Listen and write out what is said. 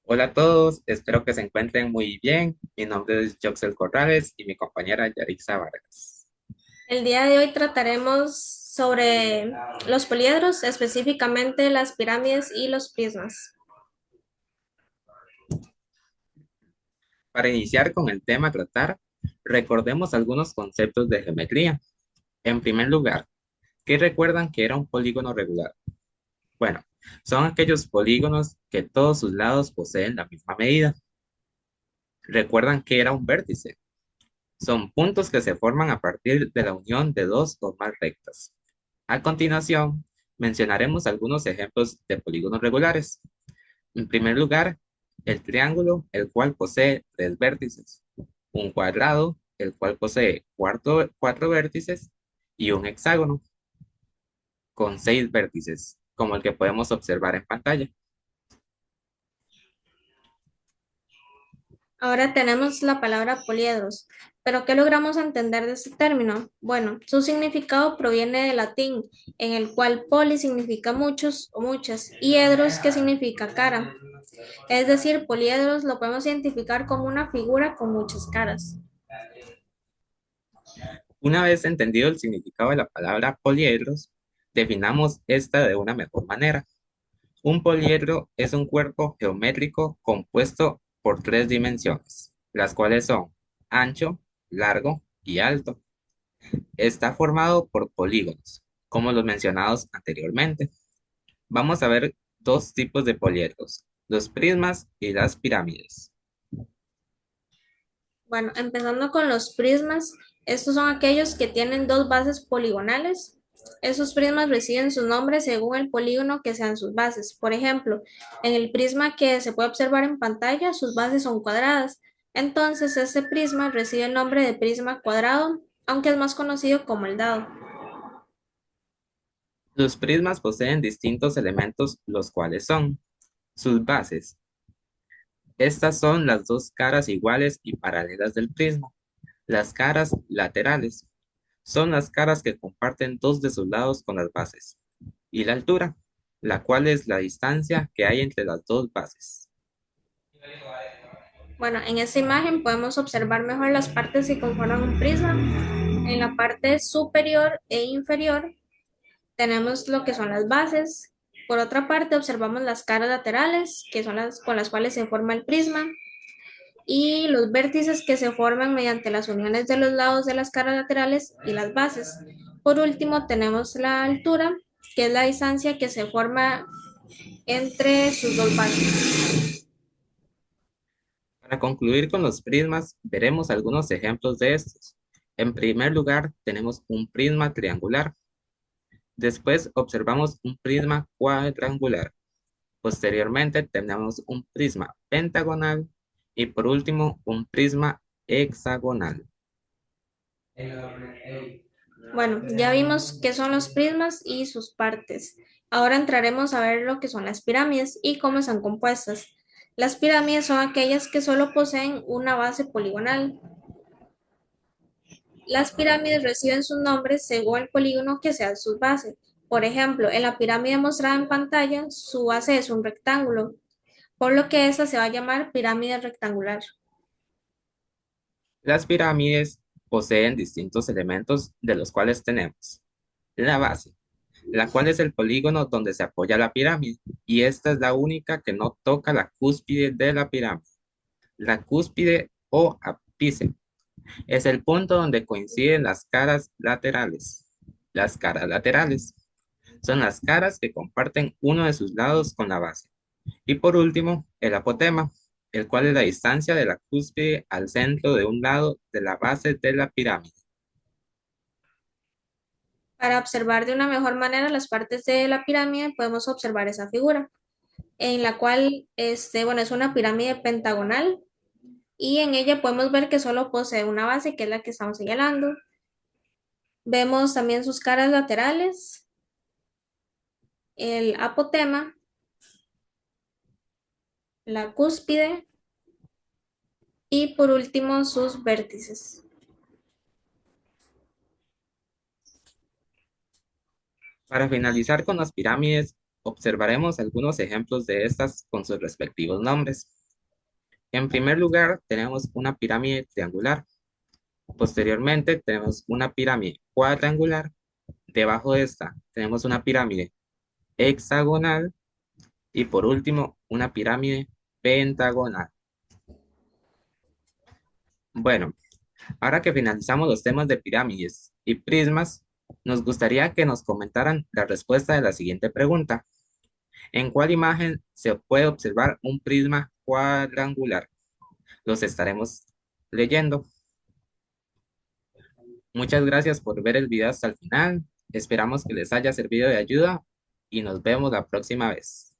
Hola a todos, espero que se encuentren muy bien. Mi nombre es Joxel Corrales y mi compañera Yarixa Vargas. El día de hoy trataremos sobre los poliedros, específicamente las pirámides y los prismas. Para iniciar con el tema a tratar, recordemos algunos conceptos de geometría. En primer lugar, ¿qué recuerdan que era un polígono regular? Bueno, son aquellos polígonos que todos sus lados poseen la misma medida. ¿Recuerdan que era un vértice? Son puntos que se forman a partir de la unión de dos o más rectas. A continuación, mencionaremos algunos ejemplos de polígonos regulares. En primer lugar, el triángulo, el cual posee tres vértices, un cuadrado, el cual posee cuatro vértices, y un hexágono con seis vértices, como el que podemos observar en pantalla. Ahora tenemos la palabra poliedros, pero ¿qué logramos entender de este término? Bueno, su significado proviene del latín, en el cual poli significa muchos o muchas, y edros que significa cara. Es decir, poliedros lo podemos identificar como una figura con muchas caras. Una vez entendido el significado de la palabra poliedros, definamos esta de una mejor manera. Un poliedro es un cuerpo geométrico compuesto por tres dimensiones, las cuales son ancho, largo y alto. Está formado por polígonos, como los mencionados anteriormente. Vamos a ver dos tipos de poliedros, los prismas y las pirámides. Bueno, empezando con los prismas, estos son aquellos que tienen dos bases poligonales. Esos prismas reciben su nombre según el polígono que sean sus bases. Por ejemplo, en el prisma que se puede observar en pantalla, sus bases son cuadradas. Entonces, este prisma recibe el nombre de prisma cuadrado, aunque es más conocido como el dado. Los prismas poseen distintos elementos, los cuales son sus bases. Estas son las dos caras iguales y paralelas del prisma. Las caras laterales son las caras que comparten dos de sus lados con las bases. Y la altura, la cual es la distancia que hay entre las dos bases. Bueno, en esta imagen podemos observar mejor las partes que conforman un prisma. En la parte superior e inferior tenemos lo que son las bases. Por otra parte, observamos las caras laterales, que son las con las cuales se forma el prisma, y los vértices que se forman mediante las uniones de los lados de las caras laterales y las bases. Por último, tenemos la altura, que es la distancia que se forma entre sus dos bases. Para concluir con los prismas, veremos algunos ejemplos de estos. En primer lugar, tenemos un prisma triangular. Después observamos un prisma cuadrangular. Posteriormente tenemos un prisma pentagonal y por último un prisma hexagonal. Bueno, ya vimos qué son los prismas y sus partes. Ahora entraremos a ver lo que son las pirámides y cómo están compuestas. Las pirámides son aquellas que solo poseen una base poligonal. Las pirámides reciben sus nombres según el polígono que sea su base. Por ejemplo, en la pirámide mostrada en pantalla, su base es un rectángulo, por lo que esta se va a llamar pirámide rectangular. Las pirámides poseen distintos elementos de los cuales tenemos la base, la cual es el polígono donde se apoya la pirámide, y esta es la única que no toca la cúspide de la pirámide. La cúspide o ápice es el punto donde coinciden las caras laterales. Las caras laterales son las caras que comparten uno de sus lados con la base. Y por último, el apotema, el cual es la distancia de la cúspide al centro de un lado de la base de la pirámide. Para observar de una mejor manera las partes de la pirámide, podemos observar esa figura, en la cual bueno, es una pirámide pentagonal y en ella podemos ver que solo posee una base, que es la que estamos señalando. Vemos también sus caras laterales, el apotema, la cúspide y por último sus vértices. Para finalizar con las pirámides, observaremos algunos ejemplos de estas con sus respectivos nombres. En primer lugar, tenemos una pirámide triangular. Posteriormente, tenemos una pirámide cuadrangular. Debajo de esta, tenemos una pirámide hexagonal. Y por último, una pirámide pentagonal. Bueno, ahora que finalizamos los temas de pirámides y prismas, nos gustaría que nos comentaran la respuesta de la siguiente pregunta. ¿En cuál imagen se puede observar un prisma cuadrangular? Los estaremos leyendo. Muchas gracias por ver el video hasta el final. Esperamos que les haya servido de ayuda y nos vemos la próxima vez.